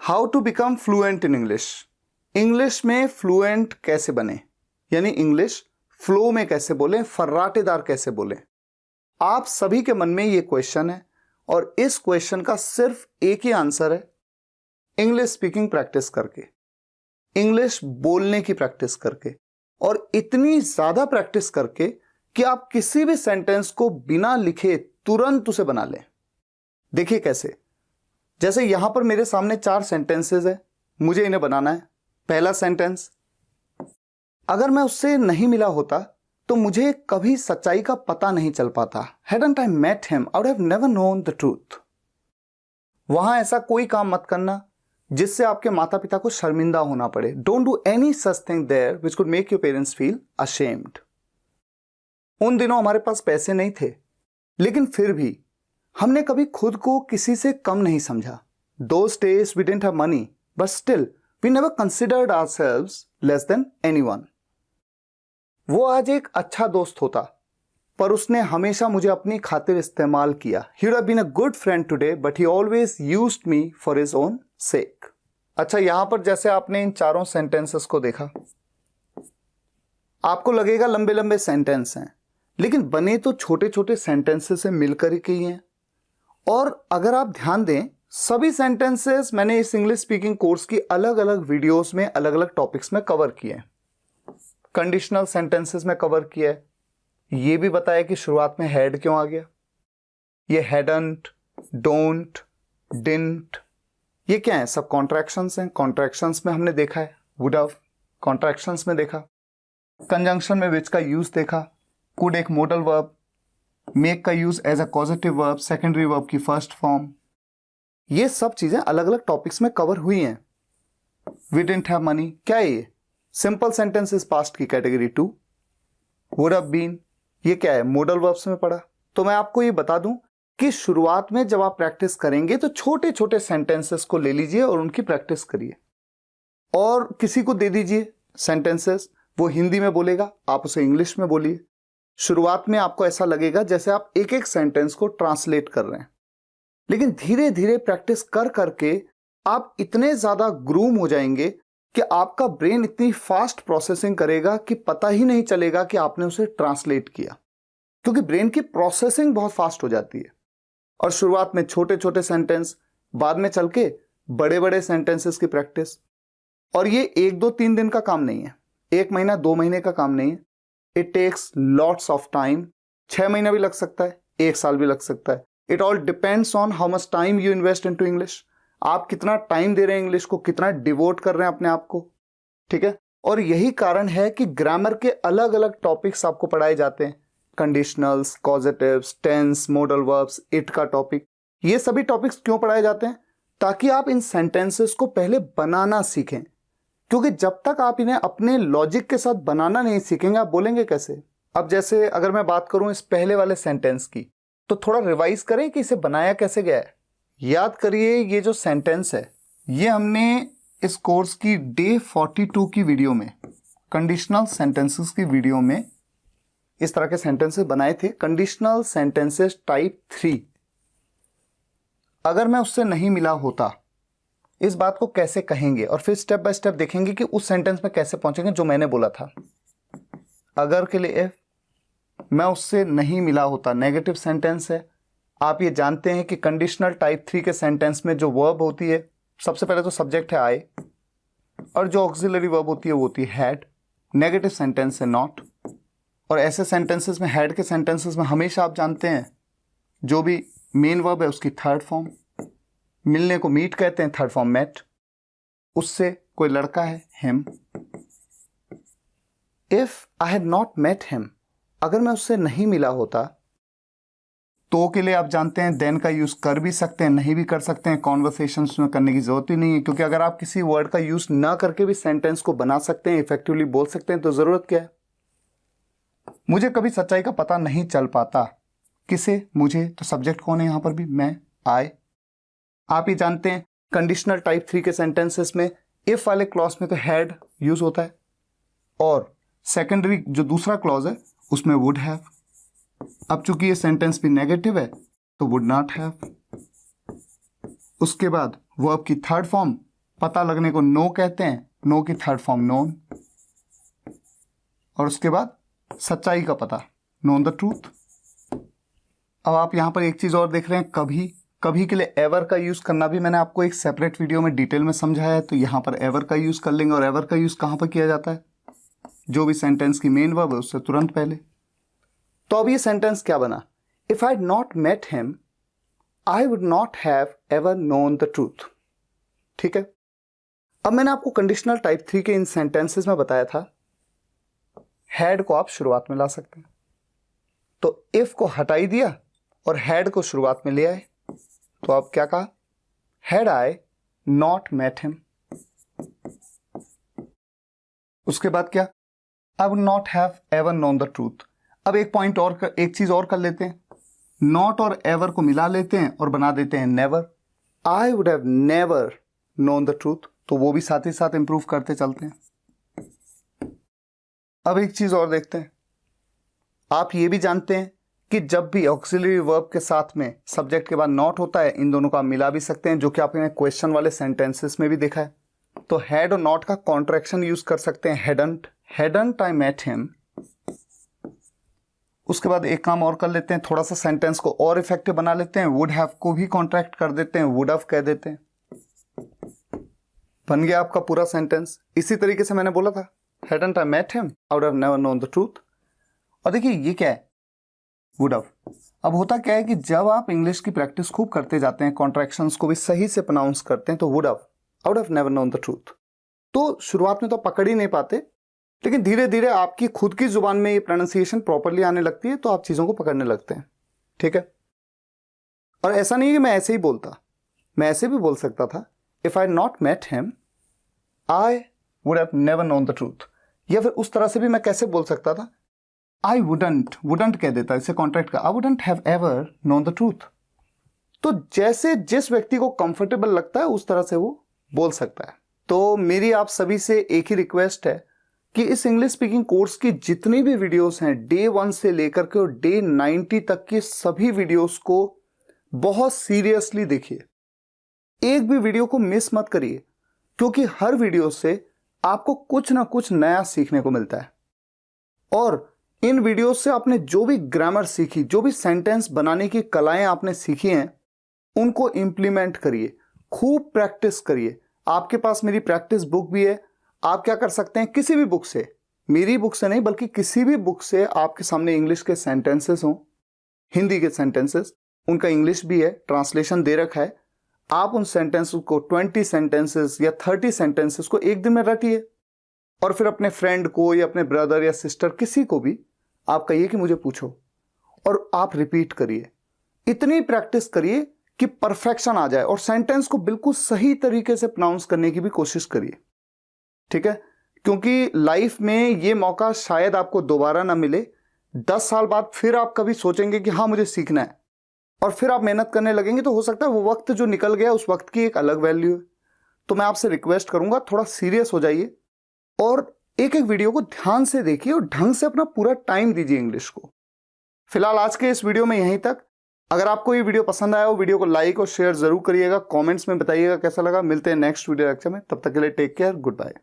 How to become fluent in English. English में fluent कैसे बने, यानी इंग्लिश फ्लो में कैसे बोलें, फर्राटेदार कैसे बोलें। आप सभी के मन में ये क्वेश्चन है और इस क्वेश्चन का सिर्फ एक ही आंसर है, इंग्लिश स्पीकिंग प्रैक्टिस करके, इंग्लिश बोलने की प्रैक्टिस करके, और इतनी ज्यादा प्रैक्टिस करके कि आप किसी भी सेंटेंस को बिना लिखे तुरंत उसे बना लें। देखिए कैसे, जैसे यहां पर मेरे सामने 4 सेंटेंसेस है, मुझे इन्हें बनाना है। पहला सेंटेंस, अगर मैं उससे नहीं मिला होता तो मुझे कभी सच्चाई का पता नहीं चल पाता। Hadn't I met him, I would have never known the truth. वहां ऐसा कोई काम मत करना जिससे आपके माता पिता को शर्मिंदा होना पड़े। Don't do any such thing there which could make your parents feel ashamed. उन दिनों हमारे पास पैसे नहीं थे, लेकिन फिर भी हमने कभी खुद को किसी से कम नहीं समझा। Those days we didn't have money, but still we never considered ourselves less than anyone. वो आज एक अच्छा दोस्त होता, पर उसने हमेशा मुझे अपनी खातिर इस्तेमाल किया। He would have been a good friend today, but he always used me for his own sake. अच्छा, यहां पर जैसे आपने इन चारों सेंटेंसेस को देखा, आपको लगेगा लंबे लंबे सेंटेंस हैं, लेकिन बने तो छोटे छोटे सेंटेंसेस से मिलकर ही हैं। और अगर आप ध्यान दें, सभी सेंटेंसेस मैंने इस इंग्लिश स्पीकिंग कोर्स की अलग अलग वीडियोस में अलग अलग टॉपिक्स में कवर किए हैं। कंडीशनल सेंटेंसेस में कवर किया है, ये भी बताया कि शुरुआत में हैड क्यों आ गया। ये हैडंट, डोंट, डिडंट, ये क्या है, सब कॉन्ट्रैक्शंस हैं। कॉन्ट्रैक्शंस में हमने देखा है वुड हैव, कॉन्ट्रैक्शंस में देखा, कंजंक्शन में विच का यूज देखा, कुड एक मोडल वर्ब, मेक का use as a causative verb, secondary verb की फर्स्ट फॉर्म। ये सब चीजें अलग अलग टॉपिक्स में कवर हुई हैं। वी डिडंट हैव मनी, क्या है ये, सिंपल सेंटेंसेस पास्ट की कैटेगरी 2। वुड हैव बीन, ये क्या है, मॉडल वर्ब्स में पढ़ा। तो मैं आपको ये बता दूं कि शुरुआत में जब आप प्रैक्टिस करेंगे तो छोटे छोटे सेंटेंसेस को ले लीजिए और उनकी प्रैक्टिस करिए, और किसी को दे दीजिए सेंटेंसेस, वो हिंदी में बोलेगा, आप उसे इंग्लिश में बोलिए। शुरुआत में आपको ऐसा लगेगा जैसे आप एक एक सेंटेंस को ट्रांसलेट कर रहे हैं, लेकिन धीरे धीरे प्रैक्टिस कर करके आप इतने ज्यादा ग्रूम हो जाएंगे कि आपका ब्रेन इतनी फास्ट प्रोसेसिंग करेगा कि पता ही नहीं चलेगा कि आपने उसे ट्रांसलेट किया, क्योंकि ब्रेन की प्रोसेसिंग बहुत फास्ट हो जाती है। और शुरुआत में छोटे छोटे सेंटेंस, बाद में चल के बड़े बड़े सेंटेंसेस की प्रैक्टिस। और ये 1 2 3 दिन का काम नहीं है, 1 महीना 2 महीने का काम नहीं है। It takes lots of time. 6 महीना भी लग सकता है, 1 साल भी लग सकता है। It all depends on how much time you invest into English. आप कितना टाइम दे रहे हैं इंग्लिश को, कितना डिवोट कर रहे हैं अपने आप को, ठीक है। और यही कारण है कि ग्रामर के अलग अलग टॉपिक्स आपको पढ़ाए जाते हैं, conditionals, causatives, tense, modal verbs, it का टॉपिक। ये सभी टॉपिक्स क्यों पढ़ाए जाते हैं, ताकि आप इन सेंटेंसेस को पहले बनाना सीखें, क्योंकि जब तक आप इन्हें अपने लॉजिक के साथ बनाना नहीं सीखेंगे, आप बोलेंगे कैसे। अब जैसे अगर मैं बात करूं इस पहले वाले सेंटेंस की, तो थोड़ा रिवाइज करें कि इसे बनाया कैसे गया है। याद करिए, ये जो सेंटेंस है ये हमने इस कोर्स की डे 42 की वीडियो में, कंडीशनल सेंटेंसेस की वीडियो में इस तरह के सेंटेंसेस बनाए थे, कंडीशनल सेंटेंसेस टाइप 3। अगर मैं उससे नहीं मिला होता, इस बात को कैसे कहेंगे, और फिर स्टेप बाय स्टेप देखेंगे कि उस सेंटेंस में कैसे पहुंचेंगे जो मैंने बोला था। अगर के लिए इफ, मैं उससे नहीं मिला होता, नेगेटिव सेंटेंस है। आप ये जानते हैं कि कंडीशनल टाइप 3 के सेंटेंस में जो वर्ब होती है, सबसे पहले तो सब्जेक्ट है आई, और जो ऑक्सिलरी वर्ब होती है वो होती है हैड। नेगेटिव सेंटेंस है नॉट। और ऐसे सेंटेंसेस में, हैड के सेंटेंसेस में हमेशा आप जानते हैं जो भी मेन वर्ब है उसकी थर्ड फॉर्म, मिलने को मीट कहते हैं, थर्ड फॉर्म मेट। उससे कोई लड़का है, him. If I had not met him, अगर मैं उससे नहीं मिला होता, तो के लिए आप जानते हैं देन का यूज कर भी सकते हैं, नहीं भी कर सकते हैं, कॉन्वर्सेशंस में करने की जरूरत ही नहीं है, क्योंकि अगर आप किसी वर्ड का यूज ना करके भी सेंटेंस को बना सकते हैं, इफेक्टिवली बोल सकते हैं, तो जरूरत क्या है। मुझे कभी सच्चाई का पता नहीं चल पाता, किसे, मुझे, तो सब्जेक्ट कौन है यहां पर भी, मैं, आई। आप ये जानते हैं कंडीशनल टाइप 3 के सेंटेंसेस में इफ वाले क्लॉज में तो हैड यूज होता है, और सेकेंडरी जो दूसरा क्लॉज है उसमें वुड हैव। अब चूंकि ये सेंटेंस भी नेगेटिव है तो वुड नॉट हैव। उसके बाद वर्ब की थर्ड फॉर्म पता लगने को नो कहते हैं, नो की थर्ड फॉर्म नोन, और उसके बाद सच्चाई का पता, नोन द ट्रूथ। अब आप यहां पर एक चीज और देख रहे हैं, कभी। कभी के लिए एवर का यूज करना भी मैंने आपको एक सेपरेट वीडियो में डिटेल में समझाया है, तो यहां पर एवर का यूज कर लेंगे। और एवर का यूज कहां पर किया जाता है, जो भी सेंटेंस की मेन वर्ब है उससे तुरंत पहले। तो अब ये सेंटेंस क्या बना, if I had not met him I would not have ever known the truth. ठीक है, अब मैंने आपको कंडीशनल टाइप 3 के इन सेंटेंसेस में बताया था हैड को आप शुरुआत में ला सकते हैं। तो इफ को हटाई दिया और हैड को शुरुआत में ले आए, तो आप क्या कहा, had I not met him. उसके बाद क्या, I would not have ever known the truth. अब एक पॉइंट और एक चीज और कर लेते हैं, नॉट और एवर को मिला लेते हैं और बना देते हैं never. I would have never known the truth, तो वो भी साथ ही साथ इंप्रूव करते चलते हैं। अब एक चीज और देखते हैं, आप ये भी जानते हैं कि जब भी ऑक्सिलरी वर्ब के साथ में सब्जेक्ट के बाद नॉट होता है, इन दोनों को आप मिला भी सकते हैं, जो कि आपने क्वेश्चन वाले सेंटेंसेस में भी देखा है। तो हैड और नॉट का कॉन्ट्रैक्शन यूज कर सकते हैं, hadn't, hadn't I met him. उसके बाद एक काम और कर लेते हैं, थोड़ा सा सेंटेंस को और इफेक्टिव बना लेते हैं, वुड हैव को भी कॉन्ट्रैक्ट कर देते हैं, वुड हैव कह देते हैं। बन गया आपका पूरा सेंटेंस। इसी तरीके से मैंने बोला था, hadn't I met him I would have never known the truth. और देखिए ये क्या है, वुड हैव। अब होता क्या है कि जब आप इंग्लिश की प्रैक्टिस खूब करते जाते हैं, कॉन्ट्रैक्शंस को भी सही से प्रोनाउंस करते हैं, तो would have, I would have never known the truth. तो शुरुआत में तो पकड़ ही नहीं पाते, लेकिन धीरे धीरे आपकी खुद की जुबान में ये प्रोनाउंसिएशन प्रॉपरली आने लगती है, तो आप चीजों को पकड़ने लगते हैं। ठीक है, और ऐसा नहीं है कि मैं ऐसे ही बोलता, मैं ऐसे भी बोल सकता था, if I not met him I would have never known the truth. या फिर उस तरह से भी मैं कैसे बोल सकता था, आई वुडंट, वुडंट कह देता, इससे कॉन्ट्रैक्ट का, I wouldn't have ever known the truth. तो जैसे जिस व्यक्ति को कंफर्टेबल लगता है उस तरह से वो बोल सकता है। तो मेरी आप सभी से एक ही रिक्वेस्ट है कि इस इंग्लिश स्पीकिंग कोर्स की जितनी भी वीडियोस हैं, डे 1 से लेकर के और डे 90 तक की सभी वीडियोस को बहुत सीरियसली देखिए, एक भी वीडियो को मिस मत करिए, क्योंकि हर वीडियो से आपको कुछ ना कुछ नया सीखने को मिलता है। और इन वीडियो से आपने जो भी ग्रामर सीखी, जो भी सेंटेंस बनाने की कलाएं आपने सीखी हैं, उनको इंप्लीमेंट करिए, खूब प्रैक्टिस करिए। आपके पास मेरी प्रैक्टिस बुक भी है, आप क्या कर सकते हैं, किसी भी बुक से, मेरी बुक से नहीं बल्कि किसी भी बुक से आपके सामने इंग्लिश के सेंटेंसेस हों, हिंदी के सेंटेंसेस, उनका इंग्लिश भी है, ट्रांसलेशन दे रखा है, आप उन सेंटेंसेस को 20 सेंटेंसेस या 30 सेंटेंसेस को एक दिन में रटिए, और फिर अपने फ्रेंड को या अपने ब्रदर या सिस्टर किसी को भी आप कहिए कि मुझे पूछो, और आप रिपीट करिए, इतनी प्रैक्टिस करिए कि परफेक्शन आ जाए, और सेंटेंस को बिल्कुल सही तरीके से प्रोनाउंस करने की भी कोशिश करिए। ठीक है, क्योंकि लाइफ में ये मौका शायद आपको दोबारा ना मिले। 10 साल बाद फिर आप कभी सोचेंगे कि हाँ मुझे सीखना है, और फिर आप मेहनत करने लगेंगे, तो हो सकता है वो वक्त जो निकल गया उस वक्त की एक अलग वैल्यू है। तो मैं आपसे रिक्वेस्ट करूंगा, थोड़ा सीरियस हो जाइए और एक एक वीडियो को ध्यान से देखिए और ढंग से अपना पूरा टाइम दीजिए इंग्लिश को। फिलहाल आज के इस वीडियो में यहीं तक। अगर आपको ये वीडियो पसंद आया हो, वीडियो को लाइक और शेयर जरूर करिएगा, कमेंट्स में बताइएगा कैसा लगा। मिलते हैं नेक्स्ट वीडियो लेक्चर में, तब तक के लिए टेक केयर, गुड बाय।